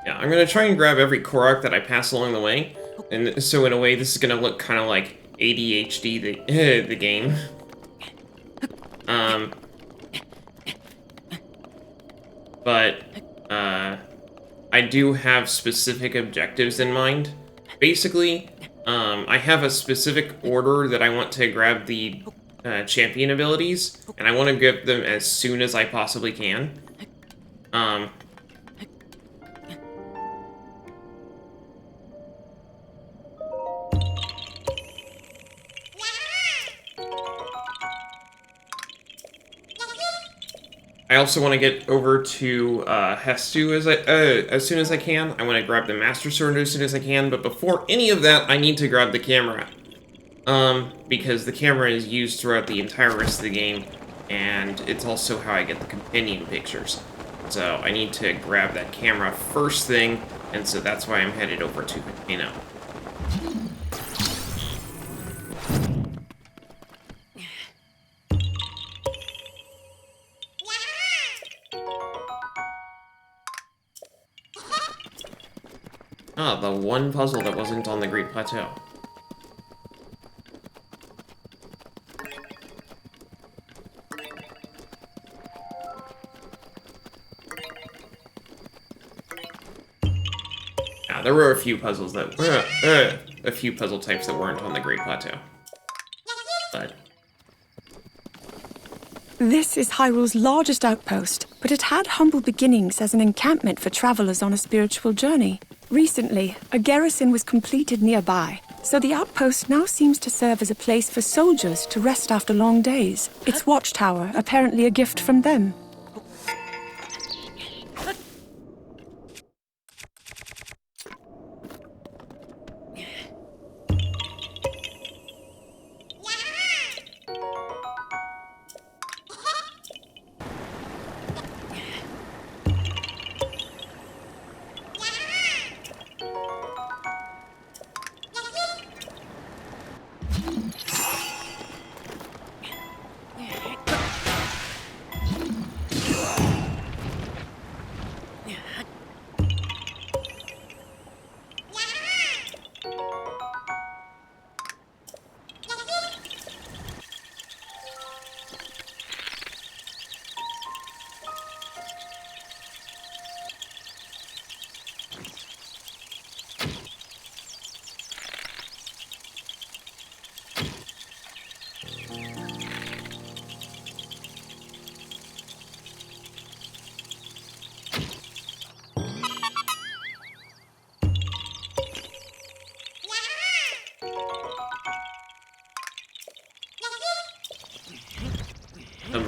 Yeah, I'm gonna try and grab every Korok that I pass along the way, and so in a way, this is gonna look kind of like ADHD, the game. Um, but, I do have specific objectives in mind. Basically, I have a specific order that I want to grab the champion abilities, and I want to get them as soon as I possibly can. Um, I also want to get over to Hestu as soon as I can. I want to grab the Master Sword as soon as I can, but before any of that, I need to grab the camera. Because the camera is used throughout the entire rest of the game, and it's also how I get the companion pictures. So I need to grab that camera first thing, and so that's why I'm headed over to Hateno. Ah, the one puzzle that wasn't on the Great Plateau. Yeah, there were a few puzzles that a few puzzle types that weren't on the Great Plateau. But this is Hyrule's largest outpost, but it had humble beginnings as an encampment for travelers on a spiritual journey. Recently, a garrison was completed nearby, so the outpost now seems to serve as a place for soldiers to rest after long days. Its watchtower apparently a gift from them.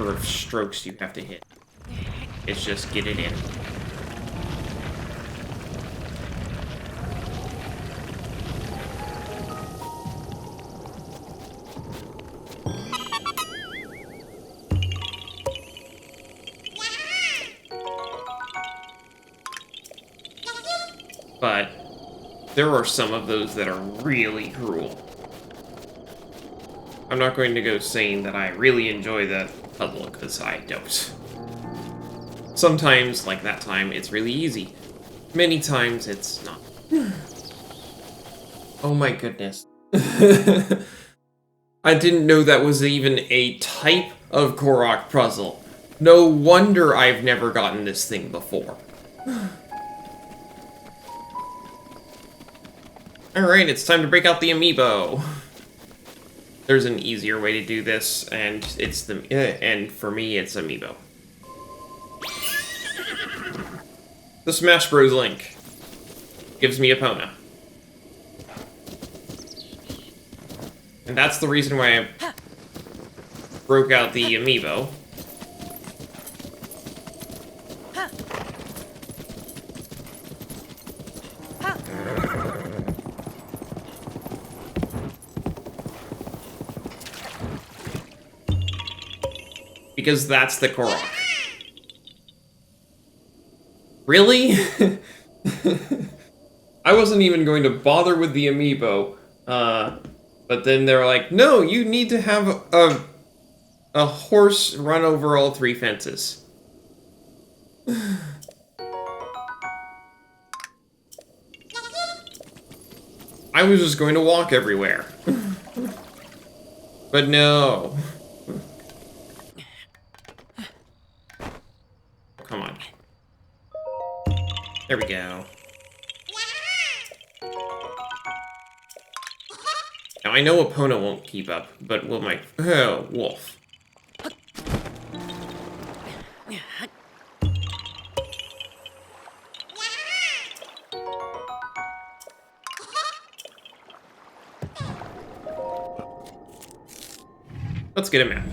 number of strokes you have to hit. It's just get it in. But there are some of those that are really cruel. I'm not going to go saying that I really enjoy that puzzle, because I don't. Sometimes, like that time, it's really easy. Many times, it's not. Oh my goodness. I didn't know that was even a type of Korok puzzle. No wonder I've never gotten this thing before. Alright, it's time to break out the amiibo. There's an easier way to do this, and for me, it's amiibo. The Smash Bros. Link gives me Epona. And that's the reason why I broke out the amiibo. Because that's the Korok. Really? I wasn't even going to bother with the amiibo, but then they're like, no, you need to have a horse run over all three fences. I was just going to walk everywhere. But no. Come on. There we go. Now, I know Epona won't keep up, but will my... wolf. Let's get a map.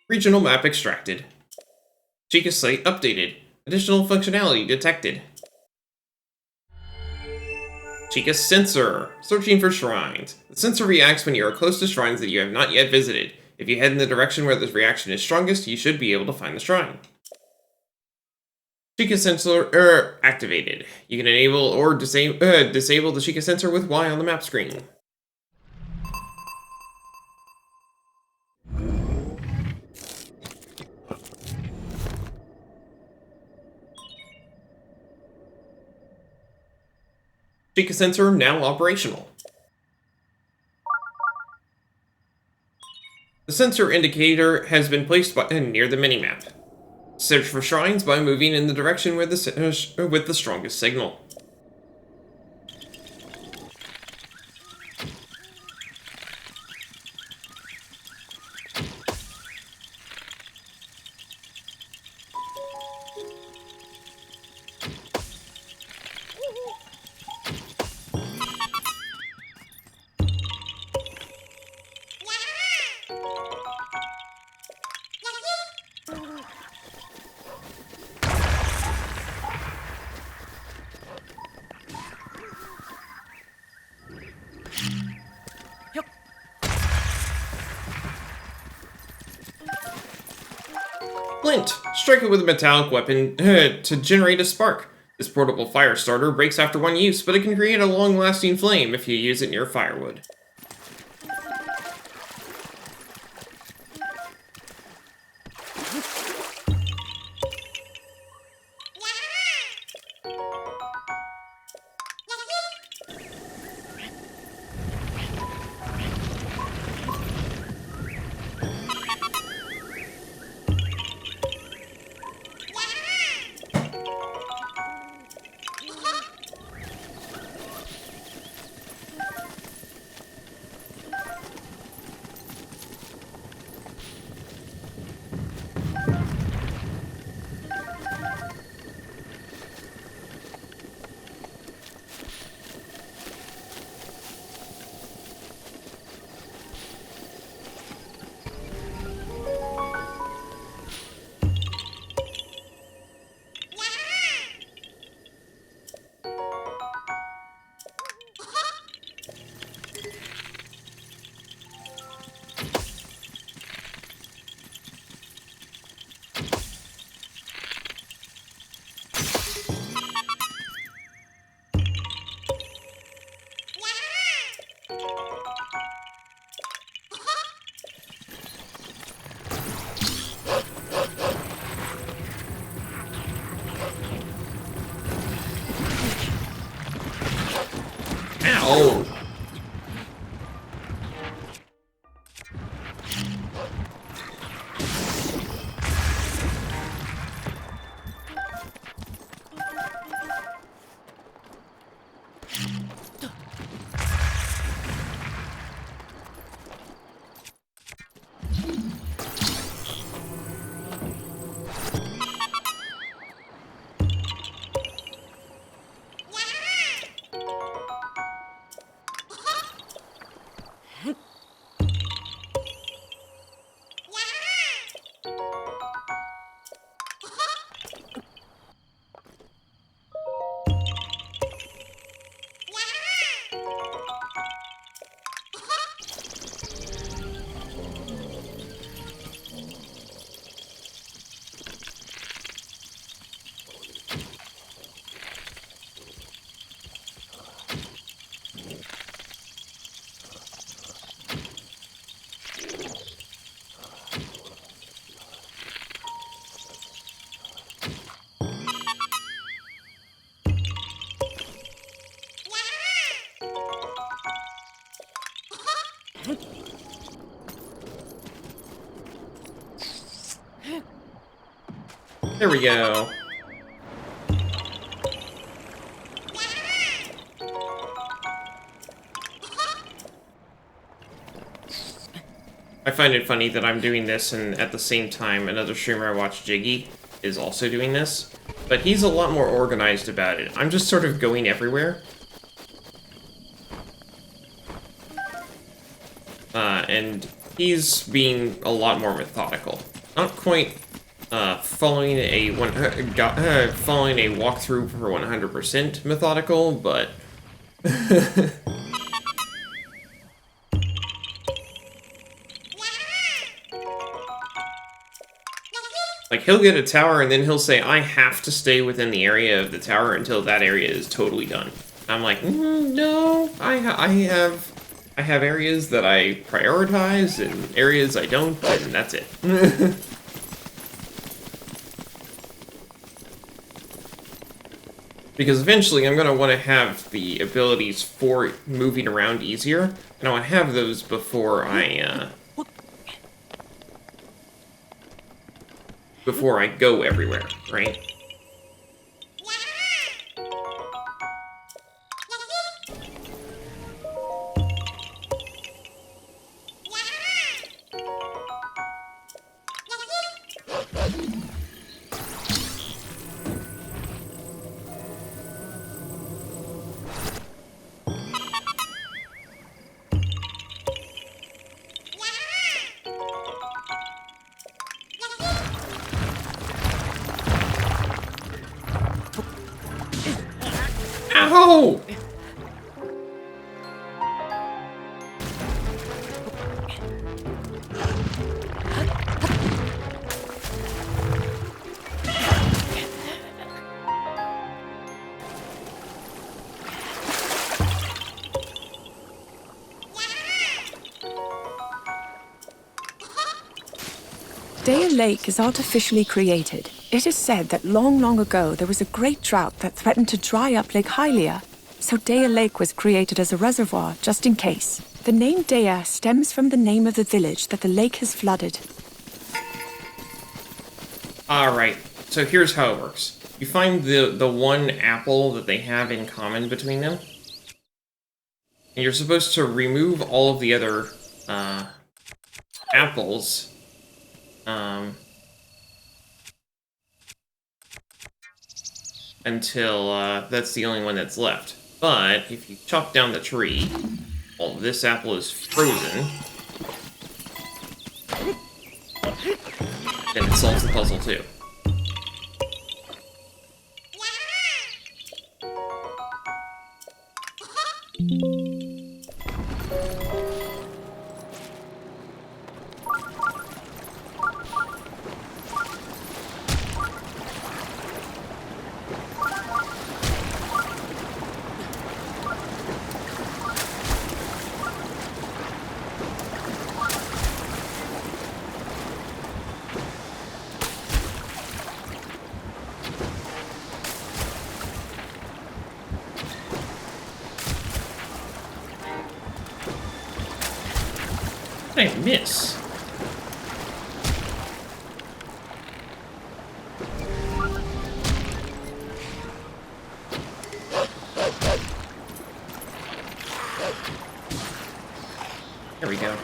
Regional map extracted. Chica site updated. Additional functionality detected. Chica sensor. Searching for shrines. The sensor reacts when you are close to shrines that you have not yet visited. If you head in the direction where the reaction is strongest, you should be able to find the shrine. Chica sensor activated. You can enable or disable the Chica sensor with Y on the map screen. Chica sensor now operational. The sensor indicator has been placed near the minimap. Search for shrines by moving in the direction with the strongest signal. Flint! Strike it with a metallic weapon to generate a spark. This portable fire starter breaks after one use, but it can create a long-lasting flame if you use it near firewood. Ow! There we go. I find it funny that I'm doing this, and at the same time, another streamer I watch, Jiggy, is also doing this. But he's a lot more organized about it. I'm just sort of going everywhere. And he's being a lot more methodical. Not quite following a walkthrough for 100% methodical, but like, he'll get a tower and then he'll say, I have to stay within the area of the tower until that area is totally done. I'm like, no, I have areas that I prioritize and areas I don't, and that's it. Because eventually I'm going to want to have the abilities for moving around easier, and I want to have those before I go everywhere, right? Ow! Daya Lake is artificially created. It is said that long, long ago there was a great drought that threatened to dry up Lake Hylia. So Daya Lake was created as a reservoir, just in case. The name Daya stems from the name of the village that the lake has flooded. Alright, so here's how it works. You find the one apple that they have in common between them. And you're supposed to remove all of the other apples until that's the only one that's left. But if you chop down the tree, well, this apple is frozen. Then it solves the puzzle too. What did I miss? There we go.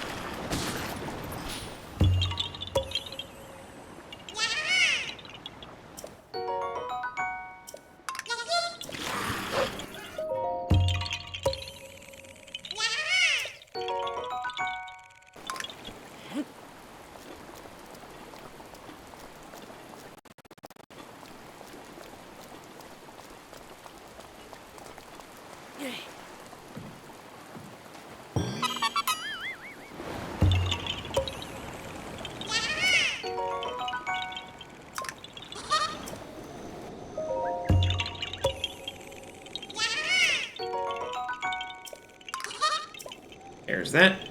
There's that.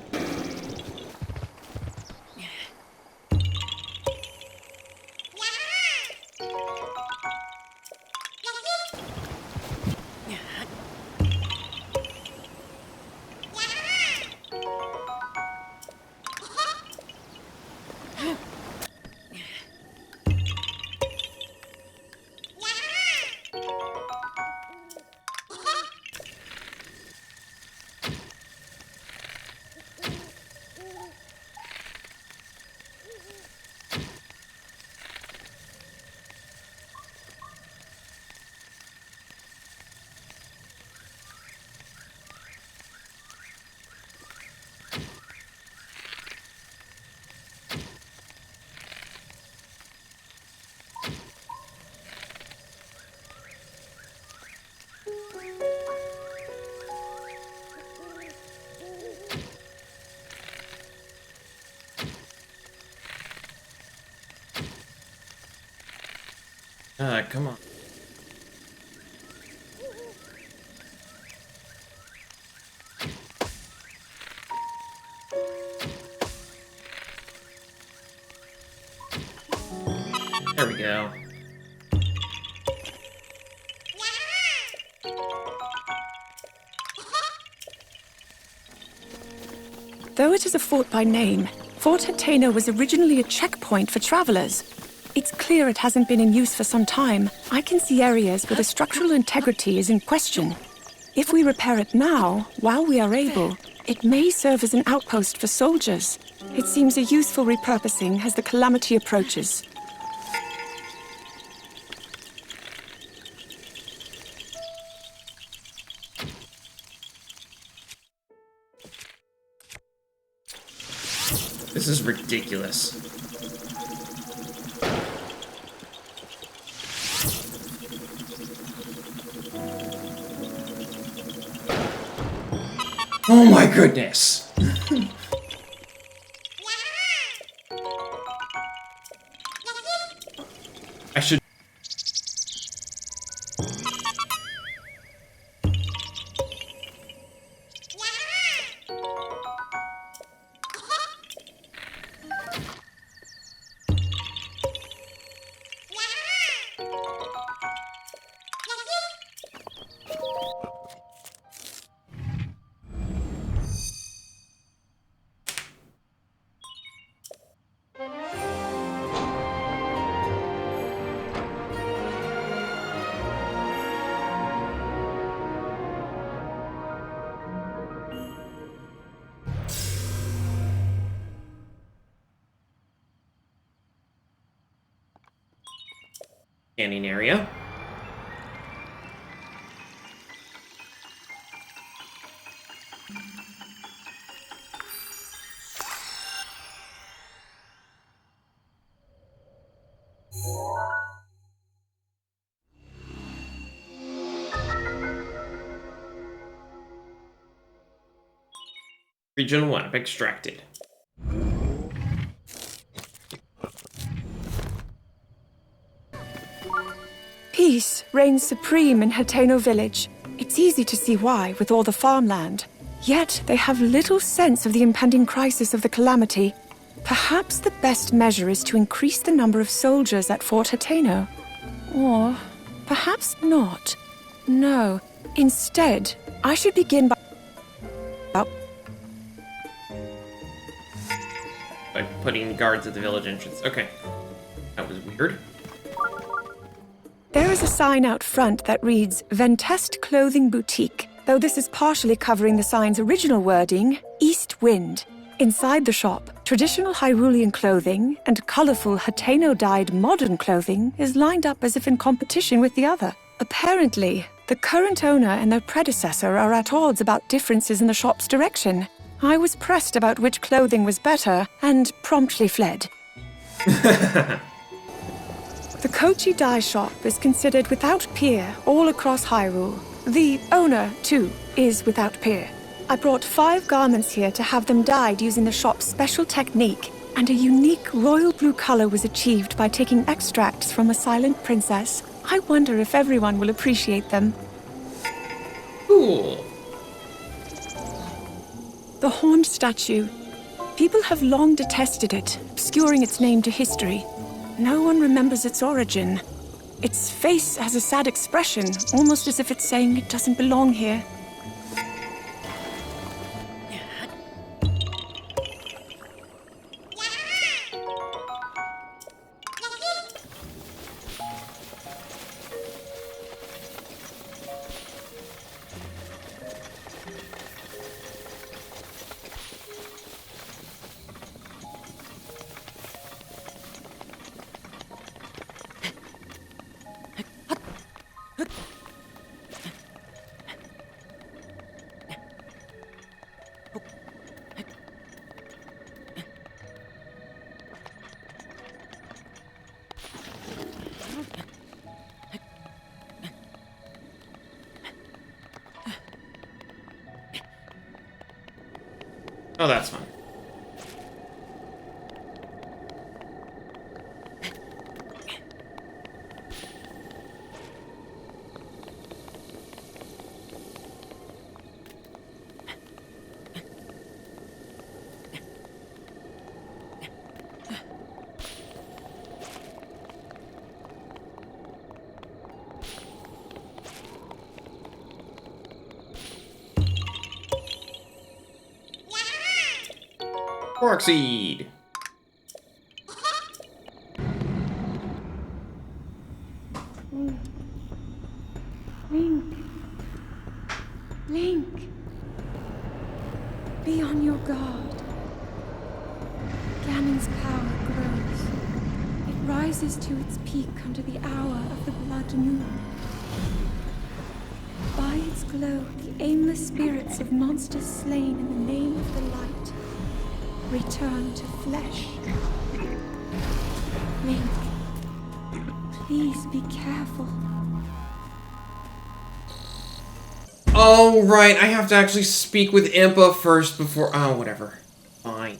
Come on. There we go. Though it is a fort by name, Fort Hateno was originally a checkpoint for travelers. It's clear it hasn't been in use for some time. I can see areas where the structural integrity is in question. If we repair it now, while we are able, it may serve as an outpost for soldiers. It seems a useful repurposing as the calamity approaches. This is ridiculous. Oh my goodness! I should... Scanning area. Region 1 extracted. Peace reigns supreme in Hateno village. It's easy to see why, with all the farmland. Yet they have little sense of the impending crisis of the calamity. Perhaps the best measure is to increase the number of soldiers at Fort Hateno. Or perhaps not. No. Instead, I should begin by putting guards at the village entrance. Okay. That was weird. There is a sign out front that reads Ventest Clothing Boutique, though this is partially covering the sign's original wording, East Wind. Inside the shop, traditional Hyrulean clothing and colorful Hateno-dyed modern clothing is lined up as if in competition with the other. Apparently, the current owner and their predecessor are at odds about differences in the shop's direction. I was pressed about which clothing was better and promptly fled. The Kochi dye shop is considered without peer all across Hyrule. The owner, too, is without peer. I brought 5 garments here to have them dyed using the shop's special technique, and a unique royal blue color was achieved by taking extracts from a silent princess. I wonder if everyone will appreciate them. Cool. The horned statue. People have long detested it, obscuring its name to history. No one remembers its origin. Its face has a sad expression, almost as if it's saying it doesn't belong here. Oh, that's fine. Korok seed. Link. Link. Be on your guard. Ganon's power grows. It rises to its peak under the hour of the blood moon. By its glow, the aimless spirits of monsters slain in the name of the light return to flesh. Link, please be careful. Oh, right, I have to actually speak with Impa first before... Oh, whatever. Fine.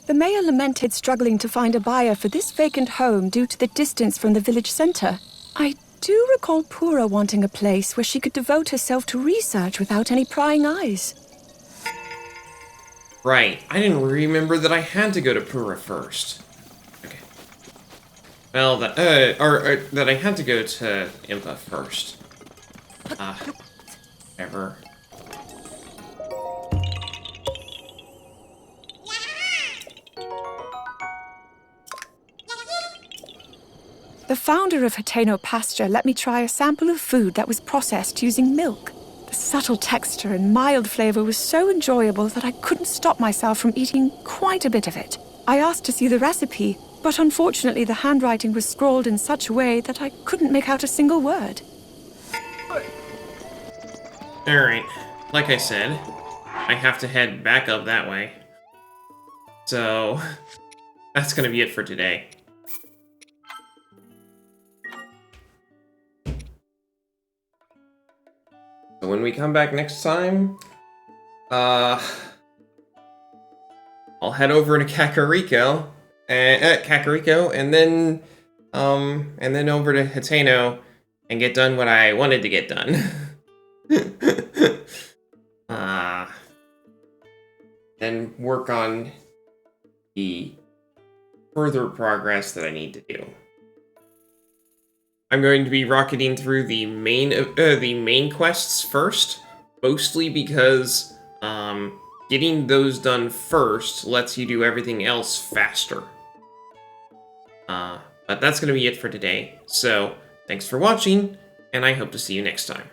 The mayor lamented struggling to find a buyer for this vacant home due to the distance from the village center. I do recall Pura wanting a place where she could devote herself to research without any prying eyes. Right, I didn't remember that I had to go to Pura first. Okay. Well, that, that I had to go to Impa first. Whatever. The founder of Hateno Pasture let me try a sample of food that was processed using milk. The subtle texture and mild flavor was so enjoyable that I couldn't stop myself from eating quite a bit of it. I asked to see the recipe, but unfortunately the handwriting was scrawled in such a way that I couldn't make out a single word. Alright, like I said, I have to head back up that way. So, that's gonna be it for today. So when we come back next time, I'll head over to Kakariko, and then over to Hateno, and get done what I wanted to get done. Then work on the further progress that I need to do. I'm going to be rocketing through the main quests first, mostly because getting those done first lets you do everything else faster. But that's going to be it for today. So, thanks for watching, and I hope to see you next time.